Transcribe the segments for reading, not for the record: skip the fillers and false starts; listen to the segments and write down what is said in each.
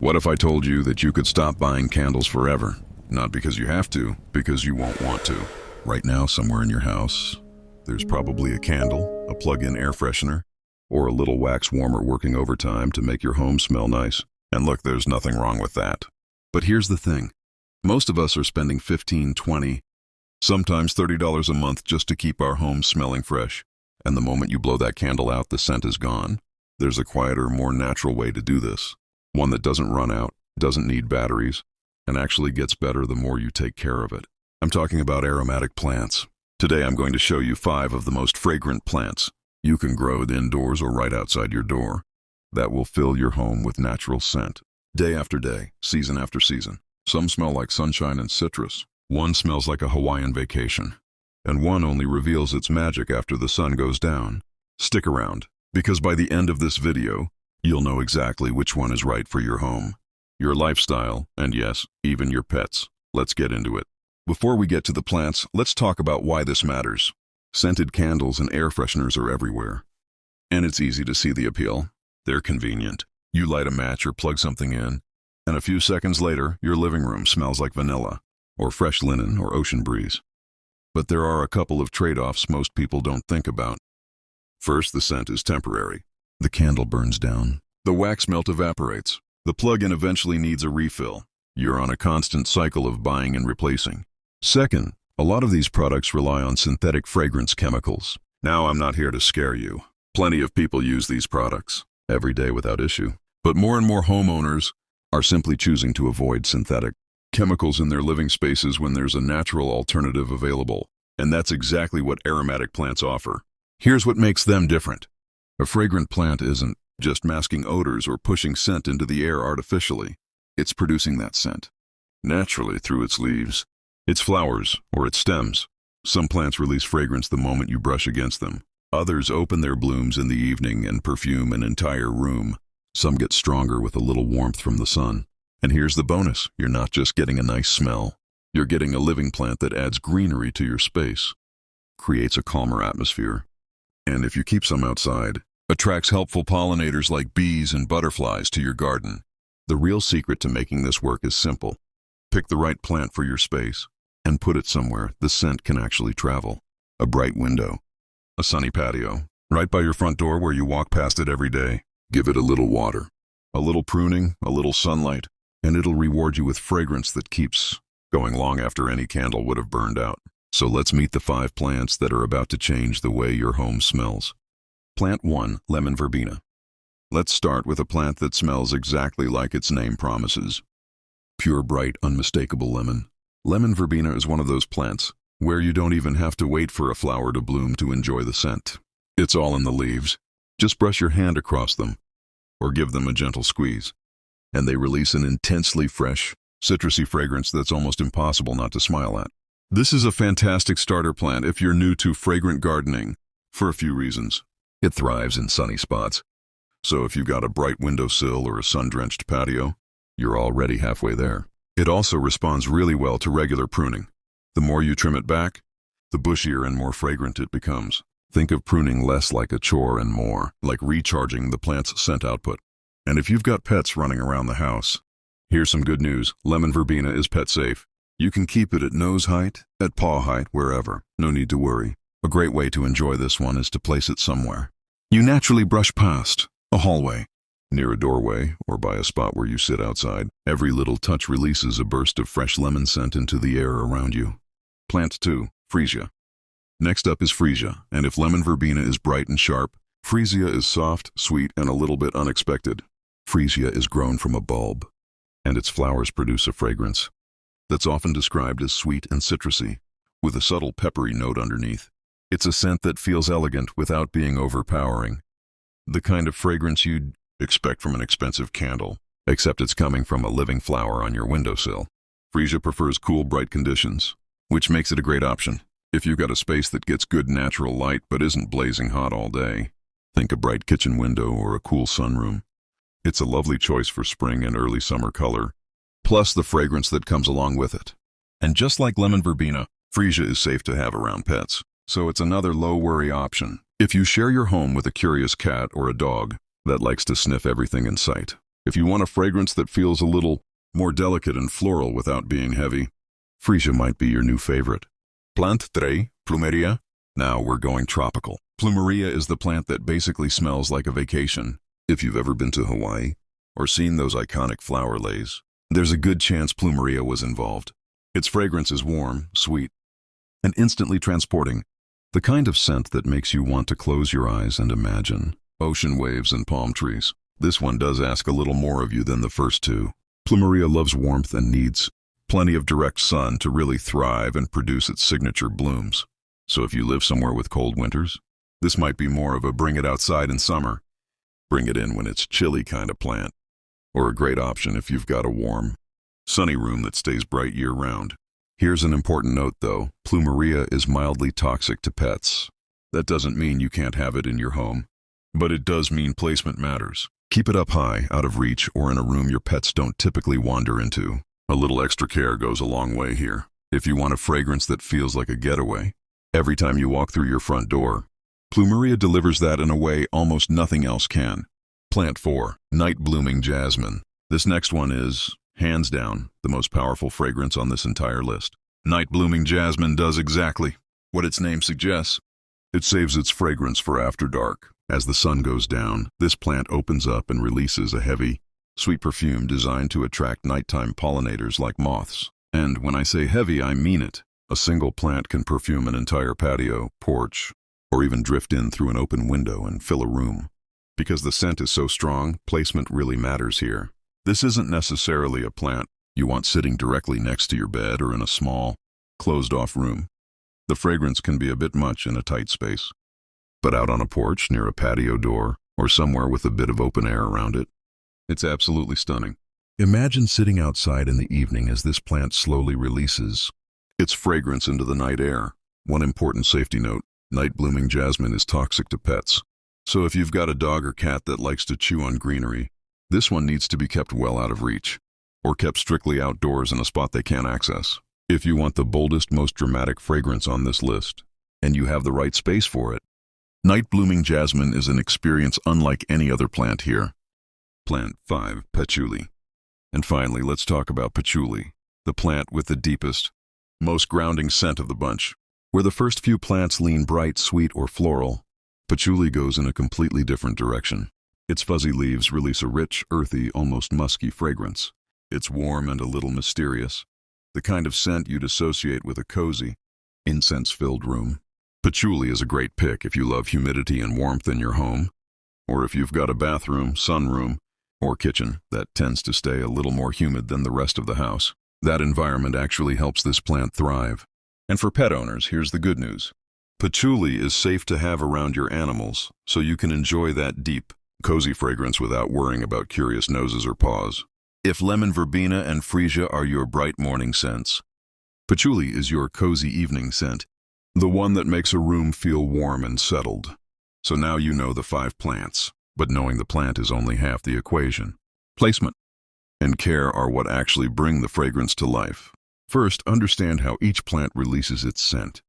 What if I told you that you could stop buying candles forever? Not because you have to, because you won't want to. Right now, somewhere in your house, there's probably a candle, a plug-in air freshener, or a little wax warmer working overtime to make your home smell nice. And look, there's nothing wrong with that. But here's the thing. Most of us are spending $15, $20, sometimes $30 a month just to keep our homes smelling fresh. And the moment you blow that candle out, the scent is gone. There's a quieter, more natural way to do this. One that doesn't run out, doesn't need batteries, and actually gets better the more you take care of it. I'm talking about aromatic plants. Today I'm going to show you 5 of the most fragrant plants you can grow indoors or right outside your door that will fill your home with natural scent. Day after day, season after season. Some smell like sunshine and citrus. One smells like a Hawaiian vacation. And one only reveals its magic after the sun goes down. Stick around, because by the end of this video, you'll know exactly which one is right for your home, your lifestyle, and yes, even your pets. Let's get into it. Before we get to the plants, let's talk about why this matters. Scented candles and air fresheners are everywhere. And it's easy to see the appeal. They're convenient. You light a match or plug something in, and a few seconds later, your living room smells like vanilla, or fresh linen, or ocean breeze. But there are a couple of trade-offs most people don't think about. First, the scent is temporary. The candle burns down. The wax melt evaporates. The plug-in eventually needs a refill. You're on a constant cycle of buying and replacing. Second, a lot of these products rely on synthetic fragrance chemicals. Now, I'm not here to scare you. Plenty of people use these products every day without issue. But more and more homeowners are simply choosing to avoid synthetic chemicals in their living spaces when there's a natural alternative available. And that's exactly what aromatic plants offer. Here's what makes them different. A fragrant plant isn't just masking odors or pushing scent into the air artificially. It's producing that scent naturally through its leaves, its flowers, or its stems. Some plants release fragrance the moment you brush against them. Others open their blooms in the evening and perfume an entire room. Some get stronger with a little warmth from the sun. And here's the bonus. You're not just getting a nice smell. You're getting a living plant that adds greenery to your space, creates a calmer atmosphere, and if you keep some outside, attracts helpful pollinators like bees and butterflies to your garden. The real secret to making this work is simple. Pick the right plant for your space and put it somewhere the scent can actually travel. A bright window, a sunny patio, right by your front door where you walk past it every day. Give it a little water, a little pruning, a little sunlight, and it'll reward you with fragrance that keeps going long after any candle would have burned out. So let's meet the 5 plants that are about to change the way your home smells. Plant 1, Lemon Verbena. Let's start with a plant that smells exactly like its name promises. Pure, bright, unmistakable lemon. Lemon Verbena is one of those plants where you don't even have to wait for a flower to bloom to enjoy the scent. It's all in the leaves. Just brush your hand across them, or give them a gentle squeeze, and they release an intensely fresh, citrusy fragrance that's almost impossible not to smile at. This is a fantastic starter plant if you're new to fragrant gardening, for a few reasons. It thrives in sunny spots. So if you've got a bright windowsill or a sun-drenched patio, you're already halfway there. It also responds really well to regular pruning. The more you trim it back, the bushier and more fragrant it becomes. Think of pruning less like a chore and more like recharging the plant's scent output. And if you've got pets running around the house, here's some good news. Lemon Verbena is pet safe. You can keep it at nose height, at paw height, wherever. No need to worry. A great way to enjoy this one is to place it somewhere you naturally brush past. A hallway, near a doorway, or by a spot where you sit outside. Every little touch releases a burst of fresh lemon scent into the air around you. Plant 2, Freesia. Next up is Freesia, and if Lemon Verbena is bright and sharp, Freesia is soft, sweet, and a little bit unexpected. Freesia is grown from a bulb, and its flowers produce a fragrance that's often described as sweet and citrusy, with a subtle peppery note underneath. It's a scent that feels elegant without being overpowering. The kind of fragrance you'd expect from an expensive candle, except it's coming from a living flower on your windowsill. Freesia prefers cool, bright conditions, which makes it a great option. If you've got a space that gets good natural light but isn't blazing hot all day, think a bright kitchen window or a cool sunroom. It's a lovely choice for spring and early summer color, plus the fragrance that comes along with it. And just like Lemon Verbena, Freesia is safe to have around pets, so it's another low-worry option. If you share your home with a curious cat or a dog that likes to sniff everything in sight, If you want a fragrance that feels a little more delicate and floral without being heavy, freesia might be your new favorite. Plant 3, Plumeria. Now we're going tropical. Plumeria is the plant that basically smells like a vacation. If you've ever been to Hawaii or seen those iconic flower lays, there's a good chance Plumeria was involved. Its fragrance is warm, sweet, and instantly transporting. The kind of scent that makes you want to close your eyes and imagine ocean waves and palm trees. This one does ask a little more of you than the first two. Plumeria loves warmth and needs plenty of direct sun to really thrive and produce its signature blooms. So if you live somewhere with cold winters, this might be more of a bring it outside in summer, bring it in when it's chilly kind of plant, or a great option if you've got a warm, sunny room that stays bright year-round. Here's an important note though, Plumeria is mildly toxic to pets. That doesn't mean you can't have it in your home, but it does mean placement matters. Keep it up high, out of reach, or in a room your pets don't typically wander into. A little extra care goes a long way here. If you want a fragrance that feels like a getaway every time you walk through your front door, Plumeria delivers that in a way almost nothing else can. Plant 4, Night Blooming Jasmine. This next one is, hands down, the most powerful fragrance on this entire list. Night Blooming Jasmine does exactly what its name suggests. It saves its fragrance for after dark. As the sun goes down, this plant opens up and releases a heavy, sweet perfume designed to attract nighttime pollinators like moths. And when I say heavy, I mean it. A single plant can perfume an entire patio, porch, or even drift in through an open window and fill a room. Because the scent is so strong, placement really matters here. This isn't necessarily a plant you want sitting directly next to your bed or in a small, closed-off room. The fragrance can be a bit much in a tight space. But out on a porch, near a patio door, or somewhere with a bit of open air around it, it's absolutely stunning. Imagine sitting outside in the evening as this plant slowly releases its fragrance into the night air. One important safety note, night blooming jasmine is toxic to pets. So if you've got a dog or cat that likes to chew on greenery, this one needs to be kept well out of reach, or kept strictly outdoors in a spot they can't access. If you want the boldest, most dramatic fragrance on this list, and you have the right space for it, Night Blooming Jasmine is an experience unlike any other plant here. Plant 5, Patchouli. And finally, let's talk about patchouli, the plant with the deepest, most grounding scent of the bunch. Where the first few plants lean bright, sweet, or floral, patchouli goes in a completely different direction. Its fuzzy leaves release a rich, earthy, almost musky fragrance. It's warm and a little mysterious, the kind of scent you'd associate with a cozy, incense-filled room. Patchouli is a great pick if you love humidity and warmth in your home, or if you've got a bathroom, sunroom, or kitchen that tends to stay a little more humid than the rest of the house. That environment actually helps this plant thrive. And for pet owners, here's the good news. Patchouli is safe to have around your animals, so you can enjoy that deep, cozy fragrance without worrying about curious noses or paws. If lemon verbena and freesia are your bright morning scents, patchouli is your cozy evening scent, the one that makes a room feel warm and settled. So now you know the 5 plants, but knowing the plant is only half the equation. Placement and care are what actually bring the fragrance to life. First, understand how each plant releases its scent.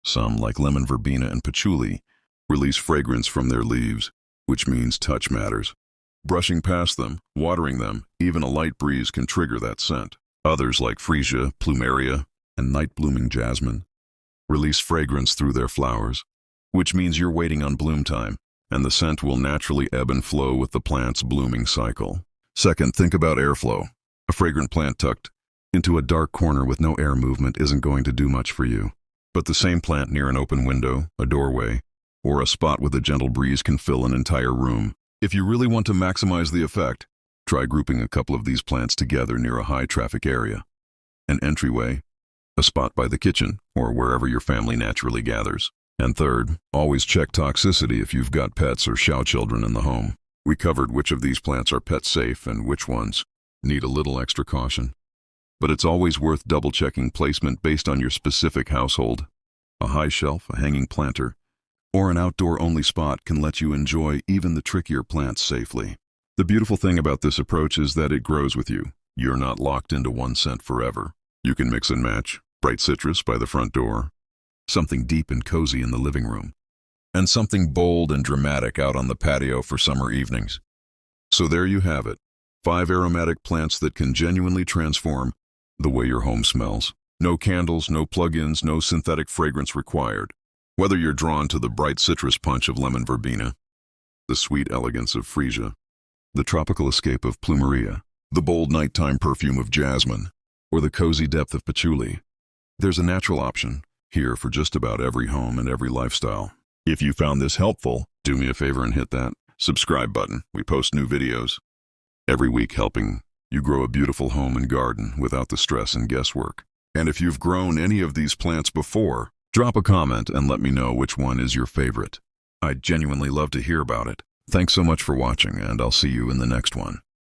Some, like lemon verbena and patchouli, release fragrance from their leaves, which means touch matters. Brushing past them, watering them, even a light breeze can trigger that scent. Others, like freesia, plumeria, and night blooming jasmine, release fragrance through their flowers, which means you're waiting on bloom time, and the scent will naturally ebb and flow with the plant's blooming cycle. Second, think about airflow. A fragrant plant tucked into a dark corner with no air movement isn't going to do much for you. But the same plant near an open window, a doorway, or a spot with a gentle breeze can fill an entire room. If you really want to maximize the effect, try grouping a couple of these plants together near a high-traffic area. An entryway, a spot by the kitchen, or wherever your family naturally gathers. And third, always check toxicity if you've got pets or chow children in the home. We covered which of these plants are pet safe and which ones need a little extra caution. But it's always worth double-checking placement based on your specific household. A high shelf, a hanging planter, or an outdoor-only spot can let you enjoy even the trickier plants safely. The beautiful thing about this approach is that it grows with you. You're not locked into one scent forever. You can mix and match, bright citrus by the front door, something deep and cozy in the living room, and something bold and dramatic out on the patio for summer evenings. So there you have it. 5 aromatic plants that can genuinely transform the way your home smells. No candles, no plug-ins, no synthetic fragrance required. Whether you're drawn to the bright citrus punch of lemon verbena, the sweet elegance of freesia, the tropical escape of Plumeria, the bold nighttime perfume of jasmine, or the cozy depth of patchouli, there's a natural option here for just about every home and every lifestyle. If you found this helpful, do me a favor and hit that subscribe button. We post new videos every week helping you grow a beautiful home and garden without the stress and guesswork. And if you've grown any of these plants before, drop a comment and let me know which one is your favorite. I'd genuinely love to hear about it. Thanks so much for watching, and I'll see you in the next one.